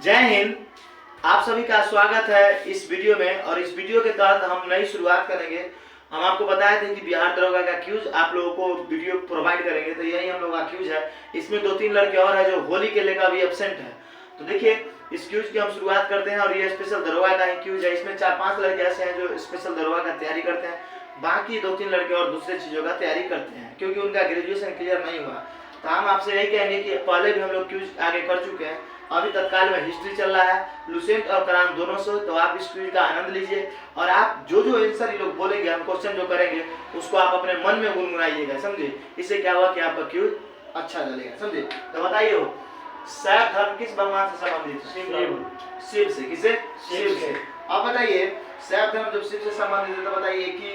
जय हिंद। आप सभी का स्वागत है इस वीडियो में। और इस वीडियो के तहत हम नई शुरुआत करेंगे। हम आपको बताए थे कि बिहार दरोगा का क्यूज आप लोगों को वीडियो प्रोवाइड करेंगे, तो यही हम लोगों का क्यूज है। इसमें 2-3 लड़के और है जो होली के लेकर अभी एब्सेंट है। तो देखिए इस क्यूज की हम शुरुआत करते हैं। और ये स्पेशल दरोगा का ही क्यूज है। इसमें 4-5 लड़के ऐसे हैं जो स्पेशल दरोगा का तैयारी करते हैं, बाकी 2-3 लड़के और दूसरे चीजों का तैयारी करते हैं क्योंकि उनका ग्रेजुएशन क्लियर नहीं हुआ। तो हम आपसे यही कहेंगे कि पहले भी हम लोग क्यूज आगे कर चुके हैं, अभी तत्काल में हिस्ट्री चल रहा है लुसेंट और करान दोनों से। तो आप इस क्विज का आनंद लीजिए और आप जो जो आंसर ये लोग बोलेंगे, हम क्वेश्चन जो करेंगे उसको आप अपने मन में गुनगुनाइएगा, समझे। इससे क्या हुआ कि आपका क्यूज अच्छा चलेगा, समझे। तो बताइए हो शैव धर्म किस भगवान से संबंधित है? शिव से। किसे? शिव से। अब बताइए शैव धर्म जब शिव से संबंधित है तो बताइए कि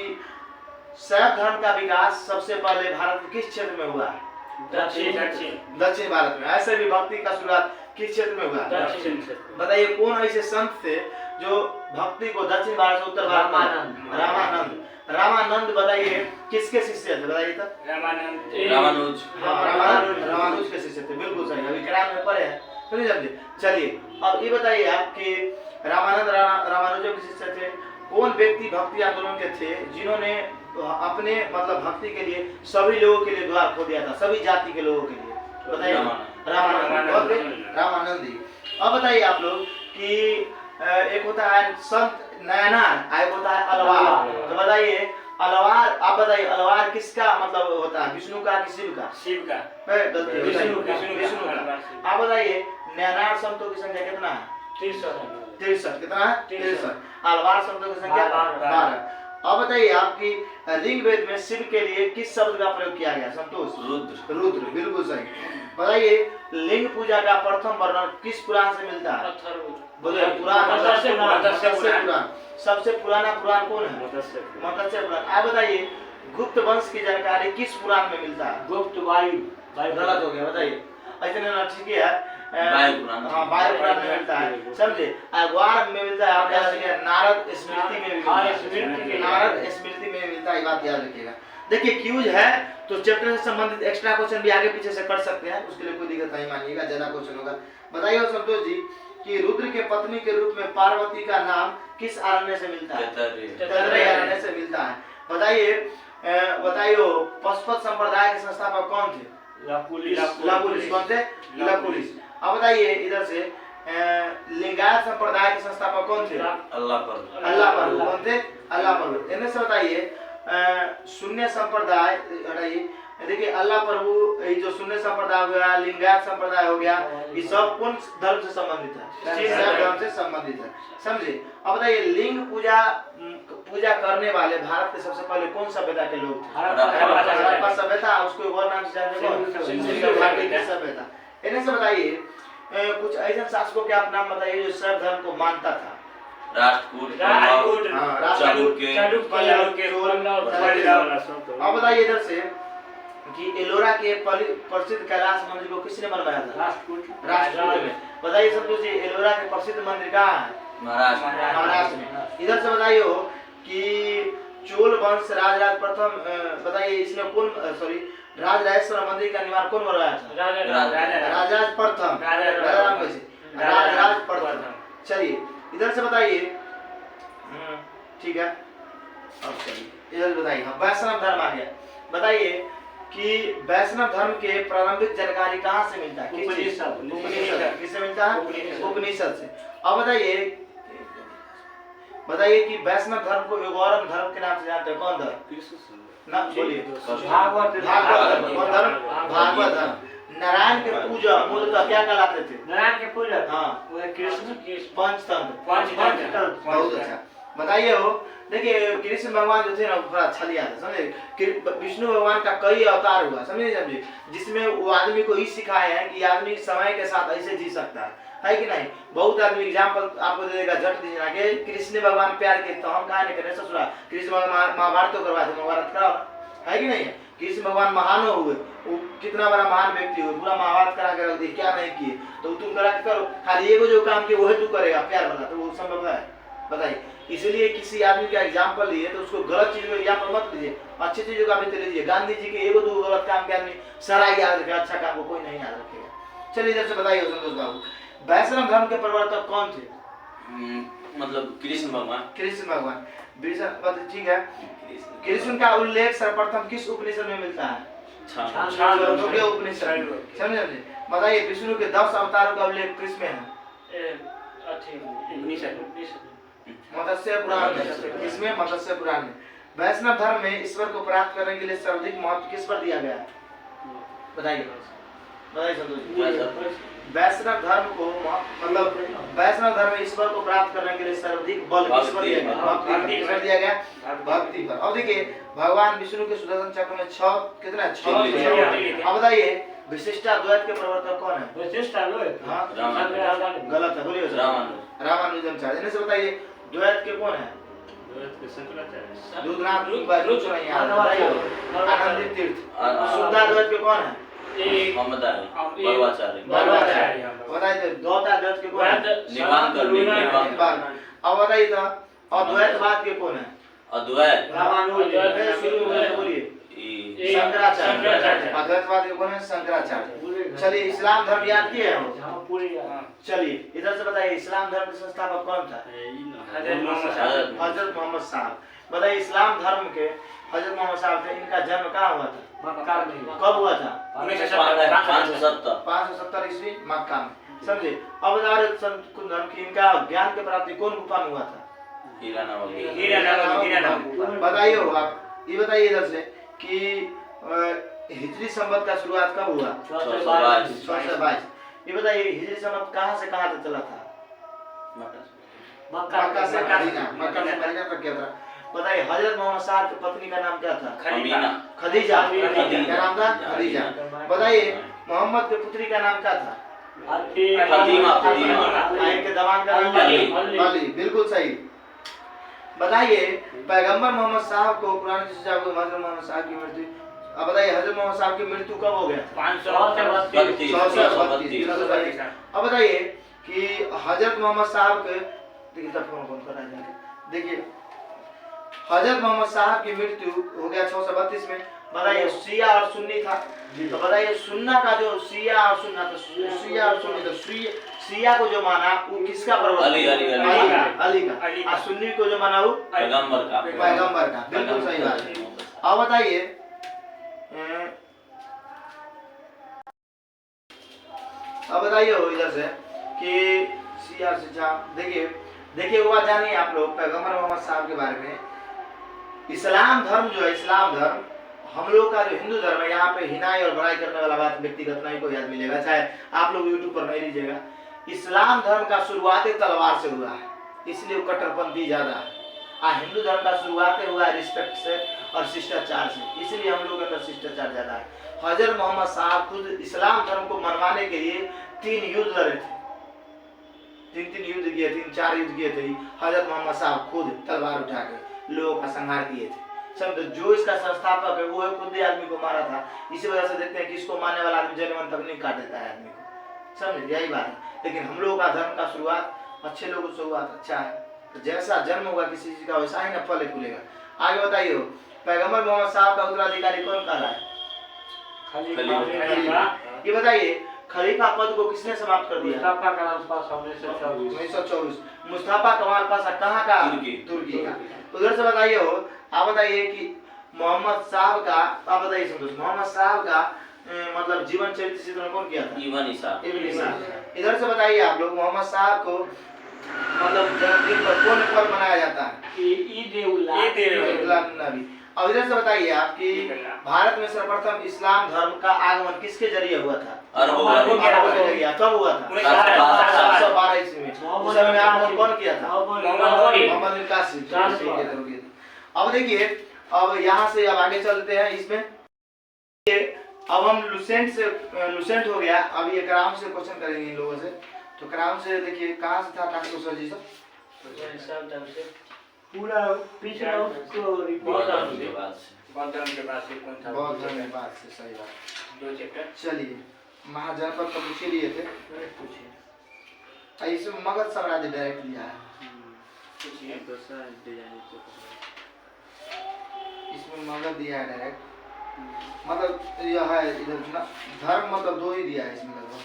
शैव धर्म का विकास सबसे पहले भारत के किस क्षेत्र में हुआ है? दक्षिण भारत में। ऐसे भी भक्ति का शुरुआत किस क्षेत्र में हुआ? दक्षिण क्षेत्र। बताइए कौन ऐसे संत थे जो भक्ति को दक्षिण भारत से उत्तर भारत में? रामानंद। रामानंद बताइए किसके शिष्य थे? बताइए तो। रामानुज। रामानुज के शिष्य थे, बिल्कुल सही। अभी किरान में पढ़े हैं तो नहीं समझे। चलिए अब ये बताइए आप कि रामानंद रामानुजों के शिष्य थे। कौन व्यक्ति भक्ति आंदोलन के थे जिन्होंने अपने मतलब भक्ति के लिए सभी लोगों के लिए द्वार खोल दिया था, सभी जाति के लोगों के लिए? बताइए। रामानंद जी। अब बताइए आप लोग कि एक होता है संत नयनार, एक होता है अलवार। तो बताइए अलवार, आप बताइए अलवार किसका मतलब होता है? विष्णु का कि शिव का? शिव का। विष्णु का। आप बताइए नयनार संतों की संख्या कितना है? 63। कितना है? 63। अलवार संतों की संख्या 12। अब बताइए आपकी ऋग्वेद में शिव के लिए किस शब्द का प्रयोग किया गया? संतोष। रुद्र। रुद्र, बिल्कुल सही। बताइए लिंग पूजा का प्रथम वर्णन किस पुराण से मिलता है? बोलिए पुराण। सबसे पुराना पुराण कौन है? मत्स्य पुराण। आप बताइए गुप्त वंश की जानकारी किस पुराण में मिलता है? गुप्त वायु। गलत हो गया, बताइए। ऐसे नहीं, ठीक है वायु पुराण। हाँ वायु पुराण में मिलता है, समझे। अगवार में मिलता है, आप याद रखिएगा नारद स्मृति में मिलता है। नारद स्मृति में मिलता है, बात याद रखिएगा। देखिए क्यूज है तो चैप्टर से संबंधित एक्स्ट्रा क्वेश्चन भी आगे पीछे से कर सकते हैं, उसके लिए कोई दिक्कत नहीं, मानिएगा ज्यादा क्वेश्चन होगा। बताइए संतोष जी कि रुद्र के पत्नी के रूप में पार्वती का नाम किस अरण्य से मिलता है? तैतरीय अरण्य से मिलता है। बताइए पशुपत संप्रदाय के संस्थापक कौन थे? लकुलिश। कौन थे? लकुलिश। अब बताइए इधर से लिंगायत संप्रदाय के संस्थापक कौन थे? अल्लाह। कौन थे? अल्लाह। इनमें से बताइए शून्य संप्रदाय, देखिए अल्लाह प्रभु, ये जो शून्य संप्रदाय हो गया, लिंगायत संप्रदाय हो गया, ये सब कौन धर्म से संबंधित है? शिव धर्म से संबंधित है, समझे। अब बताइए लिंग पूजा करने वाले भारत के सबसे पहले कौन सभ्यता के लोग थे? हड़प्पा सभ्यता। उसको और नाम से जानते हैं सभ्यता। इन्हें से बताइए कुछ ऐसे शासकों के आप नाम बताइए जो शैव धर्म को मानता था? अब बताइए इधर से कि एलोरा के प्रसिद्ध कैलाश मंदिर को किसने बनवाया था? राष्ट्रकूट में। बताइए संतोष जी एलोरा के प्रसिद्ध मंदिर कहाँ है? महाराष्ट्र में। इधर से बताइए कि चोल वंश राजराज प्रथम, बताइए इसमें कौन राजराजेश्वर मंदिर का निर्माण कौन बनवाया था? राजराज प्रथम। राजराज प्रथम। चलिए इधर से बताइए, ठीक है। अब चलिए इधर बताइए वैष्णव धर्म आ गया। बताइए कि वैष्णव धर्म के प्रारंभिक जानकारी कहाँ से मिलता है? उपनिषद। किससे मिलता है? उपनिषद से। अब बताइए कि वैष्णव धर्म को योगौरम धर्म के नाम से जानते हैं? कौन धर्म? ना बोलिए। भागवत धर्म। भागवत धर्म। नारायण के पूजा मूलतः क्या कहलाते थे? नारायण के पूजा, हाँ कृष्ण पंचतंत्र। बहुत अच्छा। बताइए हो देखिए कृष्ण भगवान जो थे ना बड़ा अच्छा लिया था, समझे। विष्णु भगवान का कई अवतार हुआ, समझे, जिसमें वो आदमी को ये सिखाए हैं कि आदमी समय के साथ ऐसे जी सकता है कि नहीं। बहुत आदमी एग्जाम्पल आपको दे देगा, झट दीजिए ना कि कृष्ण भगवान प्यार के तो हम कहा नहीं करें ससुरा। कृष्ण भगवान महाभारत तो करवाए थे, महाभारत कराओ, है कि नहीं है। कृष्ण भगवान महान हुए, वो कितना बड़ा महान व्यक्ति हुए, पूरा महाभारत करा के रख दिए, क्या नहीं किए। तो तुम करा के करो, खाली एगो जो काम किए वही तू करेगा प्यार वाला, तो वो संभव है? बताइए। इसलिए किसी आदमी का एग्जाम्पल लिए तो उसको गलत चीज में एग्जाम्पल मत लीजिए, अच्छी चीजों का भी लीजिए। गांधी जी के एगो दो गलत काम के आदमी सारा याद रखे, अच्छा काम को कोई नहीं याद रखेगा। चलिए इधर से बताइए संतोष बाबू वैष्णव धर्म के प्रवर्तक कौन थे? मतलब कृष्ण भगवान। कृष्ण भगवान। मतलब ठीक है, कृष्ण का उल्लेख सर्वप्रथम किस उपनिषद में मिलता है? छांदोग्य उपनिषद। समझे? बताइए विष्णु के 10 अवतारों का उल्लेख किस में है? मत्स्य पुराण में। किसमें? मत्स्य पुराण में। वैष्णव धर्म में ईश्वर को प्राप्त करने के लिए सर्वाधिक महत्व किस पर दिया गया है? बताइए संतोष जी। वैष्णव धर्म को मतलब वैष्णव धर्म में ईश्वर को प्राप्त करने के लिए सर्वाधिक बल किस पर दिया गया? भक्ति पर दिया गया, भक्ति पर। अब देखिए भगवान विष्णु के सुदर्शन चक्र में 6 कितना है? 6। अब बताइए विशिष्टाद्वैत के प्रवर्तक कौन है? विशिष्टाद्वैत। हाँ गलत है, बोलिए। रामानुजाचार्य। इन्हें से बताइए द्वैत के कौन है? रुद्रनाथ आनंदित तीर्थ। शुद्धाद्वैत के कौन है? बताइए द्वैताद्वैत के कौन है? अब बताइए तो अद्वैतवाद के कौन है? अद्वैत बोलिए शंकराचार्य। अद्वैतवाद के कौन है? शंकराचार्य। चलिए इस्लाम धर्म याद किए हैं? चलिए इधर से बताइए इस्लाम धर्म के संस्थापक कौन था? हजरत मोहम्मद साहब। बताइए इस्लाम धर्म के हजरत मोहम्मद साहब थे, इनका जन्म कहाँ हुआ था? कब हुआ था? 570 ईस्वी मक्का में। समझे? अब बता रहे संत धर्म की इनका ज्ञान की प्राप्ति कौन गुफा में हुआ था? बताइए हो आप, ये बताइए इधर से कि हिजरी संवत का शुरुआत कब हुआ? 622। ये बताइए हिजरी संवत कहाँ से कहाँ तक चला था? मक्का से मदीना तक क्या था? बताइए हजरत मोहम्मद साहब की पत्नी का नाम क्या था? खदीजा। क्या नाम था? खदीजा। बताइए मोहम्मद की पुत्री का नाम क्या था? के दवान का नाम अली। बिल्कुल सही। बताइए पैगंबर मोहम्मद साहब को कुरान की हजरत मोहम्मद साहब की मृत्यु, अब बताइए हजरत मोहम्मद साहब की मृत्यु कब हो गया? 532। अब बताइए कि हजरत मोहम्मद साहब के देखिए हजरत मोहम्मद साहब की मृत्यु हो गया 632 में। बताइए शिया और सुन्नी था, तो बताइए सुन्ना का जो शिया और सुन्ना था, शिया और सुन्नी, तो शिया को जो माना वो किसका प्रवर्तक? अली का। और सुन्नी को जो माना वो पैगंबर का। बिल्कुल सही बात है। अब बताइए हो इधर से कि शिया शिक्षा देखिए वो बात जानिए आप लोग पैगंबर मोहम्मद साहब के बारे में। इस्लाम धर्म जो है, इस्लाम धर्म हम लोग का जो हिंदू धर्म है, यहाँ पे हिनाई और बड़ाई करने वाला बात व्यक्तिगत नहीं को याद मिलेगा, चाहे आप लोग यूट्यूब पर नहीं लीजिएगा। इस्लाम धर्म का शुरुआत तलवार से हुआ है, इसलिए वो कट्टरपंथी ज्यादा है। हिंदू धर्म का शुरुआत हुआ रिस्पेक्ट से और शिष्टाचार से, इसलिए हम लोग का शिष्टाचार ज्यादा है। हजरत मोहम्मद साहब खुद इस्लाम धर्म को मनवाने के लिए 3 युद्ध लड़े थे, 3 युद्ध किए, 3-4 युद्ध किए थे हजरत मोहम्मद साहब खुद तलवार उठा के लोगों का संहार किए थे। समझो जो इसका संस्थापक है वो खुद ही आदमी को मारा था। इसी वजह से देखते हैं कि इसको मारने वाला आदमी जन्म तक नहीं काट देता है आदमी को। समझे? यही बात है। लेकिन हम लोगों का धर्म का शुरुआत अच्छे लोगों से हुआ, अच्छा है। तो जैसा जन्म होगा किसी चीज का वैसा ही ना फल फूलेगा। आगे बताइए पैगंबर मोहम्मद साहब का उत्तराधिकारी कौन कह रहा है? ये बताइए खलीफा पद को किसने समाप्त कर दिया? मुस्तफा कमाल पाशा 1924। मुस्तफा कमाल पाशा कहाँ का? तुर्की का। उधर से बताइए आप बताइए कि मोहम्मद साहब का, आप बताइए संतोष, मोहम्मद साहब का मतलब जीवन चरित्र चित्रण कौन किया था? इब्न इसाक। इधर से बताइए आप लोग मोहम्मद साहब को मतलब जन्मदिन पर कौन पर्व मनाया जाता है? ईद उल नबी। अब इधर से बताइए आप कि भारत में सर्वप्रथम इस्लाम धर्म का आगमन किसके जरिए हुआ था? अरबों के जरिए। कब हुआ था? 712 ईस्वी में। उस समय आगमन कौन किया था? मोहम्मद बिन कासिम। अब देखिए अब यहाँ से अब आगे चलते हैं इसमें। अब हम लुसेंट हो गया। अब ये क्राउन से क्वेश्चन करेंगे इन लोगों से। तो क्राउन से देखिए कहाँ से था डॉक्टर सर जी सब पूरा पिछला उसको रिपोर्ट के बाद से कौन था? बहुत धन्यवाद से सही बात। 2 चैप्टर। चलिए महाजनपद तो पूछ लिए थे, इसमें मगध साम्राज्य डायरेक्ट लिया है। इसमें मगध दिया है डायरेक्ट, मतलब यह है इधर ना धर्म मतलब 2 ही दिया है इसमें लगभग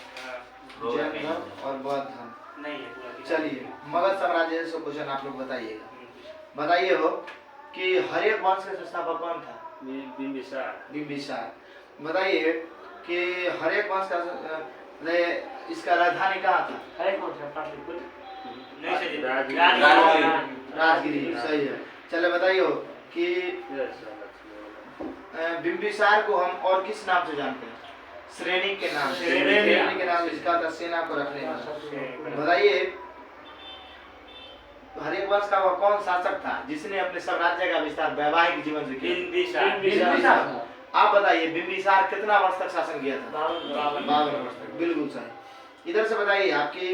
जैन धर्म और बौद्ध धर्म। नहीं है पूरा। चलिए मगध साम्राज्य से क्वेश्चन आप लोग बताइएगा। बताइए हो कि हर्यक वंश का संस्थापक कौन था? बिंबिसार। बताइए कि हर्यक वंश का इसका राजधानी कहाँ था? है कौन सा पाटलिपुत्र? नहीं सही राजगिरी। सही है। चले बताइए हो कि बिंबिसार को हम और किस नाम से जानते हैं? श्रेणी के नाम से। श्रेणी के नाम से इसका था सेना को रखने वाला। बताइए हर्यक वंश का वह कौन शासक था जिसने अपने साम्राज्य का विस्तार वैवाहिक जीवन से किया? बिंबिसार। आप बताइए बिंबिसार कितना वर्ष तक शासन किया था? 52 वर्ष तक। बिल्कुल सही। इधर से बताइए आपकी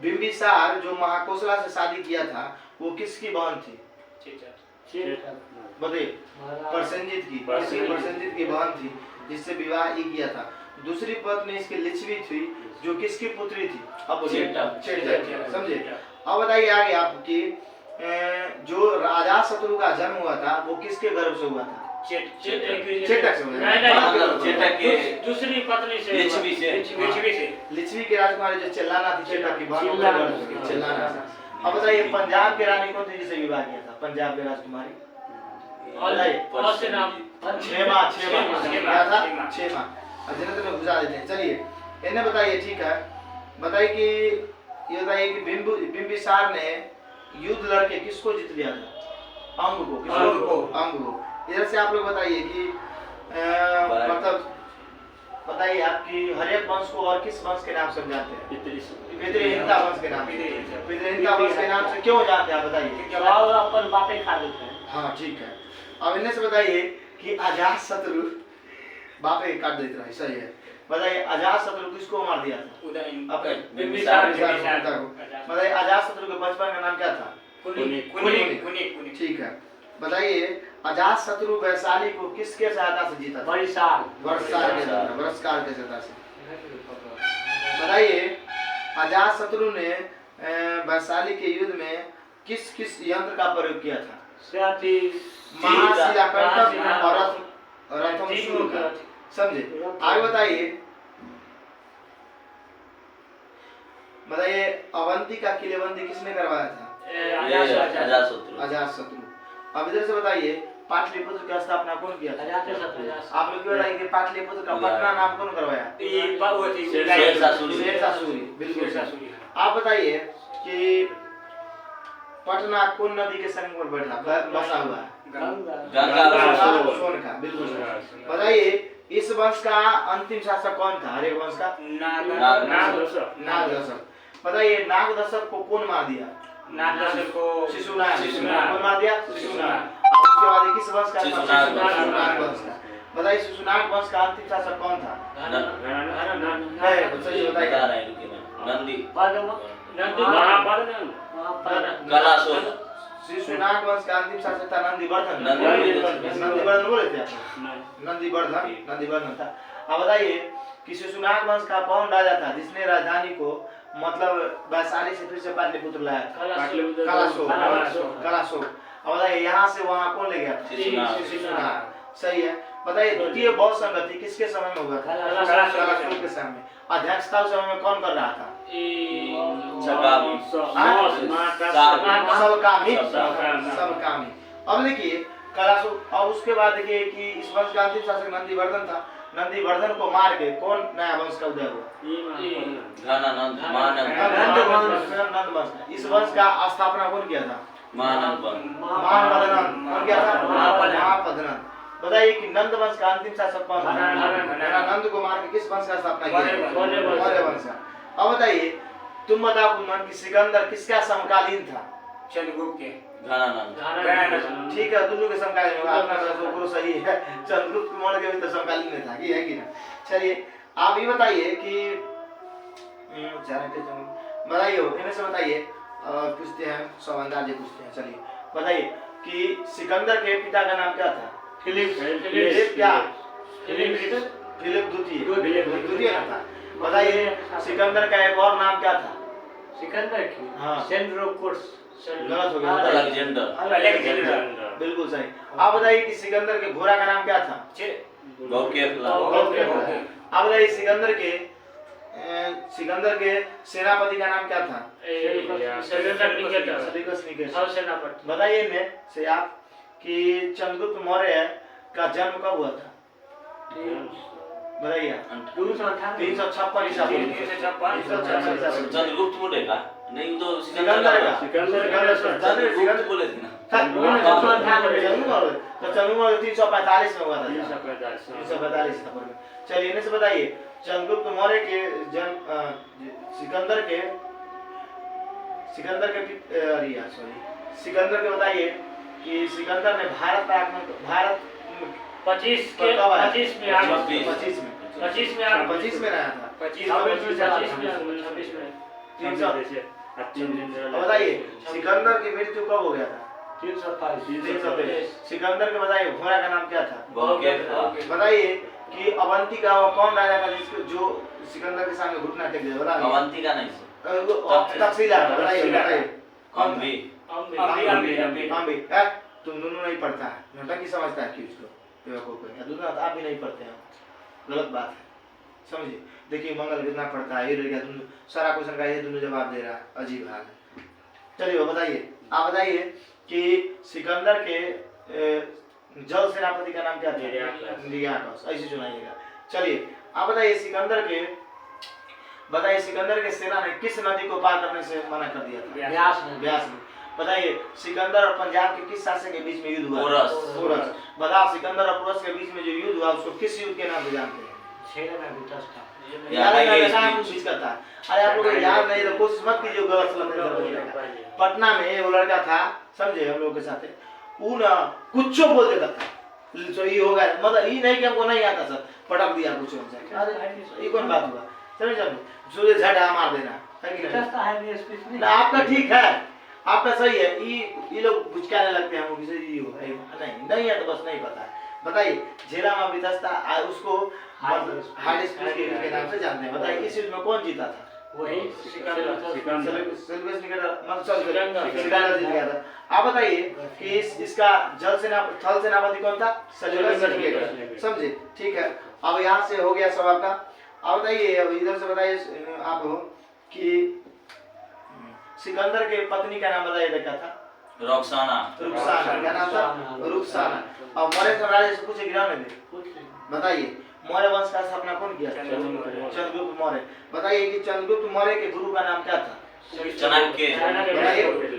बिंबिसार जो महाकोशला से शादी किया था वो किसकी बहन थी? बताइए। प्रसेनजित की। प्रसेनजित की बहन थी जिससे विवाह ही किया था। दूसरी पत्नी इसकी लिच्छवी थी जो किसकी पुत्री थी? अब समझे। अब बताइए आगे आपकी जो राजा शत्रु का जन्म हुआ था वो किसके गर्भ से हुआ था? चेटक से हुआ था। चेटक के दूसरी पत्नी से लिच्छवी से। लिच्छवी की राजकुमारी जो चिल्लाना थी चेटक की बहन चिल्लाना। अब बताइए पंजाब की रानी कौन थी जिसे विवाह किया था? पंजाब की राजकुमारी छेमा। जन्नत में घुसा देते हैं। चलिए इन्हें बताइए। ठीक है बताइए कि ये बताइए कि बिंबिसार ने युद्ध लड़के किसको जीत लिया था? अंग को। इधर से आप लोग बताइए कि मतलब बताइए आपकी हर्यक वंश को और किस वंश के नाम से जानते हैं? पितृहिंसा वंश के नाम से। पितृहिंसा वंश के नाम से क्यों जानते हैं आप बताइए? अपन बातें खा लेते हैं। हाँ ठीक है। अब इन्हें से बताइए कि अजातशत्रु बापे काट देते रहे। सही है। बताइए अजातशत्रु किसको मार दिया था? अपने बिंबिसार को। बताइए अजातशत्रु के बचपन का नाम क्या था? कुनी। ठीक है। बताइए अजातशत्रु वैशाली को किसके सहायता से जीता था? वर्षकार के सहायता से। बताइए अजातशत्रु ने वैशाली के युद्ध में किस किस यंत्र का प्रयोग किया था? महाशिलाकंटक और रथमसूल का। समझे। आगे बताइए अवंती का किलेबंदी किसने करवाया था? अजातशत्रु। अब इधर से बताइए पाटलिपुत्र की स्थापना कौन किया था? आप लोग बताइए कि पाटलिपुत्र का पटना नाम कौन करवाया? शेरशाह। बिल्कुल। आप बताइए कि पटना कौन नदी के संगम पर बसा हुआ है? गंगा। बिल्कुल। बताइए इस वंश का अंतिम शासक कौन था? हर्यक वंश का नागदशक। बताइए नागदशक को कौन मार दिया? शिशुनाग। कौन मार दिया? शिशुनाग। उसके बाद किस वंश का? शिशुनाग वंश का। बताइए शिशुनाग वंश का अंतिम शासक कौन था? शिशुनाग वंश का अंतिम शासक था नंदीवर्धन। नंदीवर्धन बोले थे आप? नंदीवर्धन था। अब बताइए कि शिशुनाग वंश का कौन राजा था जिसने राजधानी को मतलब वैशाली से फिर से पाटलिपुत्र लाया था? कलाशोक। अब बताइए यहाँ से वहाँ कौन ले गया था? शिशुनाग। सही है। बताइए द्वितीय बौद्ध संगति किसके समय में हुआ था? कलाशोक के समय में। अध्यक्षता उस समय में कौन कर रहा था? सबकामी। अब देखिए कलाशोक। अब उसके बाद देखिए कि इस वंश का अंतिम शासक नंदीवर्धन था। नंदीवर्धन को मार के कौन नया वंश का उदय हुआ? नंद वंश। इस वंश का स्थापना कौन किया था? महापद्मनंद। कौन किया था? महापद्मनंद। बताइए कि नंद वंश का अंतिम शासक कौन था? नंद को मार के किस वंश का स्थापना किया? मौर्य वंश का। अब बताइए तुम बताओ कुमन कि सिकंदर किसका समकालीन था? चंद्रगुप्त के। ठीक है दोनों के समकालीन होगा। आपका गुरु सही है। चंद्रगुप्त मौर्य के भी तो समकालीन में था कि है कि ना? चलिए आप ये बताइए कि बताइए इनमें से बताइए पूछते हैं सब अंदाजे पूछते हैं। चलिए बताइए कि सिकंदर के पिता का नाम क्या था? फिलिप क्या? फिलिप द्वितीय था। बताइए सिकंदर का एक और नाम क्या था? सिकंदर की? हाँ। सेंड्रोकोर्स। गलत हो गया। अलेक्जेंडर। बिल्कुल सही। आप बताइए कि सिकंदर के घोड़ा का नाम क्या था? गौकेफला। आप बताइए सिकंदर के सिकंदर के सेनापति का नाम क्या था? Seleucus Nicator. सेनापति। बताइए इनमें से आप कि चंद्रगुप्त मौर्य का जन्म कब हुआ था? बताइए। 356 ईसा पूर्व। चंद्रगुप्त मौर्य का नहीं, वो तो सिकंदर का। चंद्रगुप्त बोले थे ना। तो चंद्रगुप्त 345 में हुआ था। 345 ईसा पूर्व में। चलिए इन्हें से बताइए चंद्रगुप्त मौर्य के जन्म सिकंदर के बताइए कि सिकंदर ने भारत 25 पर कब आया? 25 में आ गया। 25 में 25 में आ गया। 25 में रहा था। 26 में 26 में 300। अब बताइए सिकंदर की मृत्यु कब हो गया था? 323। सिकंदर के बताइए घोड़ा का नाम क्या था? बताइए कि अवंती का वो कौन राजा था जिसको जो सिकंदर के सामने घुटना टेक दिया? बताइए। अवंती का नहीं सर। तक्षशिला। बताइए कौन? अम्बी। अम्बी। तुम दोनों नहीं पढ़ता है, नौटंकी समझता है कि उसको बेवकूफ है। दोनों आप भी नहीं पढ़ते हैं, गलत बात है, समझिए। देखिए मंगल कितना पढ़ता है, ये लड़का दोनों सारा क्वेश्चन का ये दोनों जवाब दे रहा है, अजीब हाल है। चलिए बताइए, आप बताइए कि सिकंदर के जल सेनापति का नाम क्या था? निरियाकस। ऐसे सुनाइएगा। चलिए आप बताइए सिकंदर के सेना ने किस नदी को पार करने से मना कर दिया था? व्यास ने। बताइए सिकंदर और पंजाब के किस शासक के बीच में युद्ध हुआ? पोरस। बताओ सिकंदर और पोरस के बीच में जो युद्ध हुआ उसको किस युद्ध के नाम से जानते हैं? याद करता है। अरे आप लोग याद नहीं तो कोशिश मत कीजिए, गलत सलत। पटना में वो लड़का था, समझे, हम लोग के साथ वो ना कुछ बोल देता था, तो ये होगा मतलब ये नहीं कि हमको नहीं आता सर, पटक दिया कुछ हमसे। अरे ये कौन बात हुआ? समझे, जो झटा मार देना है कि नहीं? आपका ठीक है, आपका सही है। ये लोग बुचकाने लगते हैं हमको, नहीं है तो बस नहीं पता है। बताइए झेला में वितस्ता उसको हार्ड स्पीड के नाम से जानते हैं। बताइए इस युद्ध में कौन जीता था? वही सिकंदर जीत गया था। आप बताइए कि इसका थल सेनापति कौन था? Seleucus Nicator. समझे, ठीक है। अब यहाँ से हो गया सब आपका। अब बताइए, अब इधर से बताइए आप कि सिकंदर के पत्नी का नाम बताइए क्या था? रुखसाना। क्या नाम था? रुखसाना। अब मौर्य साम्राज्य से पूछे गिरा में बताइए मौर्य वंश का स्थापना कौन किया? चंद्रगुप्त मौर्य। बताइए कि चंद्रगुप्त मौर्य के गुरु का नाम क्या था? चाणक्य।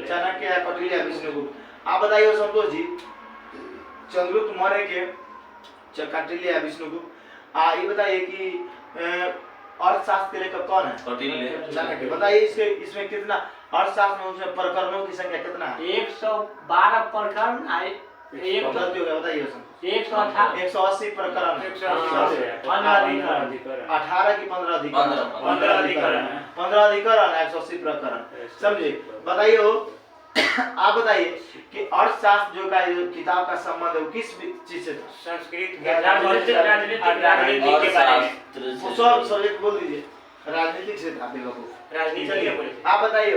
चाणक्य या कौटिल्य या विष्णुगुप्त। आप बताइए संतोष जी, चंद्रगुप्त मौर्य के कौटिल्य या विष्णुगुप्त। ये बताइए कि अर्थशास्त्र के लेखक कौन है? कौटिल्य। चाणक्य। बताइए इसमें कितना अर्थशास्त्र में उसमें प्रकरणों की संख्या कितना है? 112 प्रकरण आए। गलती हो गया, बताइए। 180 प्रकरण। 18 की 15 अधिकरण। 15 अधिकरण 180 प्रकरण। समझे। बताइए आप बताइए कि अर्थशास्त्र जो का किताब का संबंध है वो किस चीज से था? संस्कृत राजनीति के बारे में। सब सब्जेक्ट बोल दीजिए। राजनीतिक से था बेवकूफ। राजनीति। आप बताइए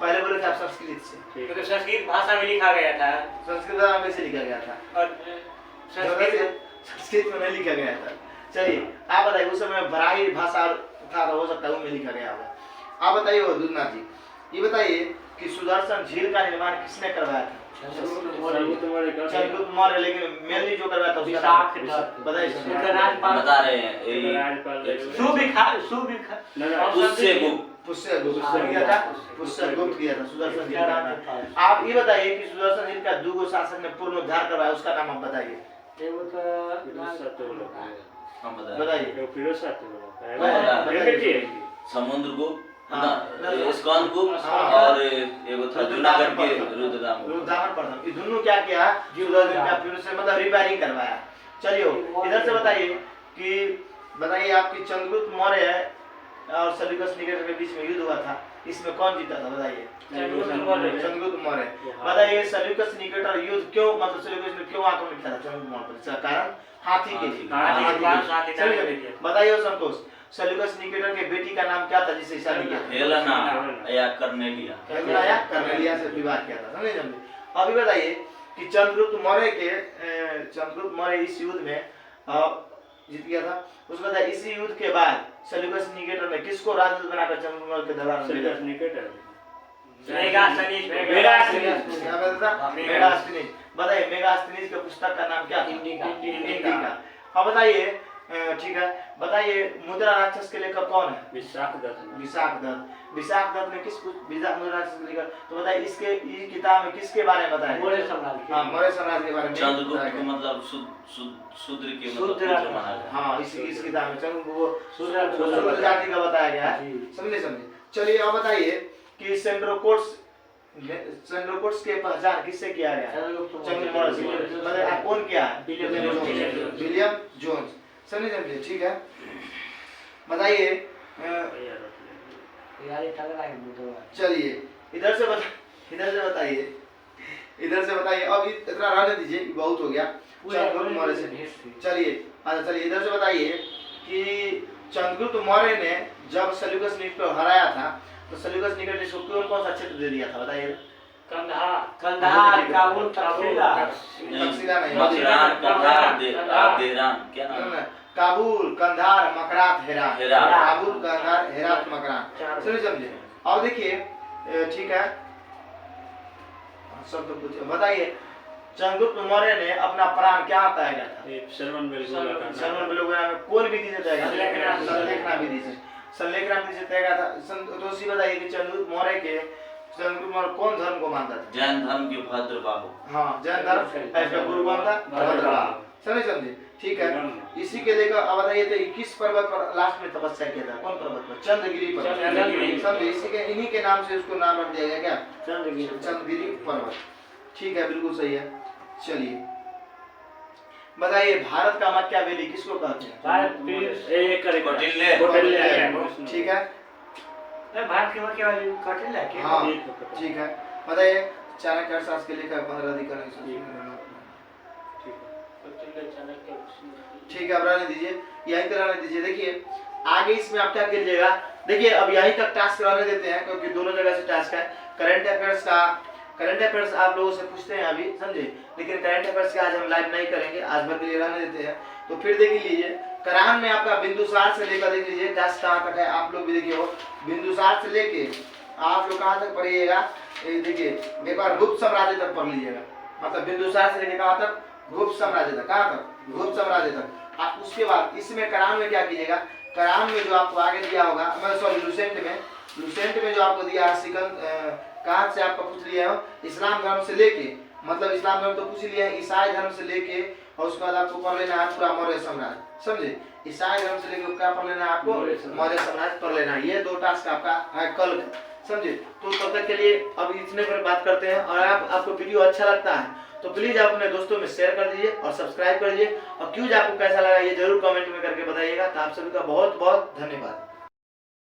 पहले बोले थे आप संस्कृत से, तो संस्कृत भाषा में लिखा गया था। संस्कृत में कैसे लिखा गया था? और संस्कृत में नहीं लिखा गया था। चलिए आप बताइए उस समय बराही भाषा था तो हो सकता है उनमें लिखा गया होगा। आप बताइए दुर्नाथ जी, ये बताइए कि सुदर्शन झील का निर्माण किसने करवाया था? चंद्रगुप्त मौर्य। लेकिन मेनली जो करवाया था उसका बताइए। बता रहे हैं पुष्यगुप्त किया था सुदर्शन झील का। आप ये बताइए कि सुदर्शन झील का दूगो शासक ने पुनरुद्धार करवाया, उसका नाम आप बताइए। बताइए। समुद्रगुप्त, स्कंदगुप्त और एगो था जूनागढ़ के रुद्रदामन प्रथम। ये दोनों क्या किया? सुदर्शन का फिर से मतलब रिपेयरिंग करवाया। चलिए इधर से बताइए आपकी चंद्रगुप्त मौर्य और सेल्यूकस निकेटर के बीच में युद्ध हुआ था, इसमें कौन जीता था? बताइए। चंद्रगुप्त मौर्य। बताइए सेल्यूकस निकेटर युद्ध क्यों, मतलब सेल्यूकस ने क्यों आक्रमण किया था चंद्रगुप्त मौर्य पर? इसका कारण हाथी के लिए। बताइए संतोष, सेल्यूकस निकेटर के बेटी का नाम क्या था जिसे शादी किया? हेलेना या कर्नेलिया से विवाह किया था। समझे? अभी बताइए कि चंद्रगुप्त मौर्य इस युद्ध में जीत गया था। उसके बाद इसी युद्ध के बाद सेल्यूकस निकेटर ने किसको राजदूत बनाकर चंद्रमौर्य के दरबार में भेजा? मेगास्थनीज मेगास्थनीज। बताइए मेगास्थनीज के पुस्तक का नाम क्या था? इंडिका। अब बताइए ठीक है, बताइए मुद्रा राक्षस के लेखक कौन है? विशाख दत्त। विशाख दत्त। विशाख दत्त ने किस मुद्रा राक्षस के लेखक, तो बताइए इसके इस किताब में किसके बारे में बताया? मौर्य साम्राज्य। हाँ, मौर्य साम्राज्य के बारे में। चंद्रगुप्त को मतलब शूद्र के मतलब शूद्र पुत्र माना गया। हाँ, इस किताब में चंद्रगुप्त शूद्र शूद्र जाति का बताया गया है। समझे। चलिए अब बताइए कि सेंट्रोकोट्स की पहचान किससे किया गया? चंद्रमौर्य से। बताइए आप कौन किया है? William Jones. समझे। ठीक है, बताइए चलिए इधर से बताइए अब इतना रहने दीजिए, बहुत हो गया चंद्रगुप्त मौर्य से। चलिए इधर से बताइए कि चंद्रगुप्त मौर्य ने जब सेल्यूकस निकेटर को हराया था तो सेल्यूकस निकेटर को कौन सा क्षेत्र दे दिया था? बताइए। कंधार, काबुल, तक्षशिला नहीं, मकरान, कंधार, देरान, क्या नाम है? काबुल, कंधार, मकरात, हेरात। हेरात। काबुल, कंधार, हेरात, मकरात। समझे। अब देखिए ठीक है, सब तो कुछ बताइए चंद्रगुप्त मौर्य ने अपना प्राण क्या त्यागा था? शरवण बेलगोला में कौन विधि से त्यागा? संलेखना विधि से। संलेखना विधि से त्यागा था। तो बताइए कि चंद्रगुप्त मौर्य कौन धर्म को मानता था? जैन धर्म के भद्रबाहु। हाँ, जैन धर्म। इसका गुरु कौन था? भद्रबाहु। समझे। ठीक है, इसी के लेकर अब बताइए तो किस पर्वत पर लास्ट में तपस्या किया था? कौन पर्वत पर? चंद्रगिरी पर्वत। समझे। इसी के इन्हीं के नाम से उसको नाम रख दिया गया क्या? चंद्रगिरी पर्वत। ठीक है, बिल्कुल सही है। चलिए बताइए भारत का मक्यावेली किसको कहते हैं? कौटिल्य। ठीक है। भारत के मक्यावेली कौटिल्य है क्या? हाँ, ठीक है। बताइए चाणक्य अर्थशास्त्र के लेखक 15 अधिकरण। ठीक है, अब रहने दीजिए, यहीं तक रहने दीजिए। देखिए आगे इसमें आप क्या कीजिएगा, देखिए अब यहीं तक टास्क रहने देते हैं क्योंकि दोनों जगह से टास्क है। करंट अफेयर्स आप लोगों से पूछते हैं अभी, समझे, लेकिन करंट अफेयर्स का आज हम लाइव नहीं करेंगे, आज भर के लिए रहने देते हैं। तो फिर देख लीजिए करान में आपका बिंदुसार से लेकर देख लीजिए टास्क कहाँ तक है, आप लोग भी देखिए हो बिंदुसार से लेके आप लोग कहाँ तक पढ़िएगा। देखिए एक बार गुप्त साम्राज्य तक पढ़ लीजिएगा, मतलब बिंदुसार से लेके कहाँ तक? गुप्त साम्राज्य तक। कहाँ तक? गुप्त साम्राज्य तक। आप उसके बाद इसमें करान में क्या कीजिएगा, करान में जो आपको आगे दिया होगा, लुसेंट में जो आपको दिया है कहाँ से आपका पूछ लिया है? इस्लाम धर्म से लेके, मतलब इस्लाम धर्म तो पूछ लिया है, ईसाई धर्म से लेके और उसके बाद आपको पढ़ लेना है पूरा मौर्य साम्राज्य। समझे। ईसाई धर्म से लेके क्या पढ़ लेना है आपको? मौर्य साम्राज्य पढ़ लेना है। ये 2 टास्क आपका है कल का, समझे। तो तब तक के लिए अब इतने पर बात करते हैं। और आपको वीडियो अच्छा लगता है तो प्लीज आप अपने दोस्तों में शेयर कर दीजिए और सब्सक्राइब कर दीजिए। और क्यूज आपको कैसा लगा ये जरूर कमेंट में करके बताइएगा। तो आप सभी का बहुत बहुत धन्यवाद।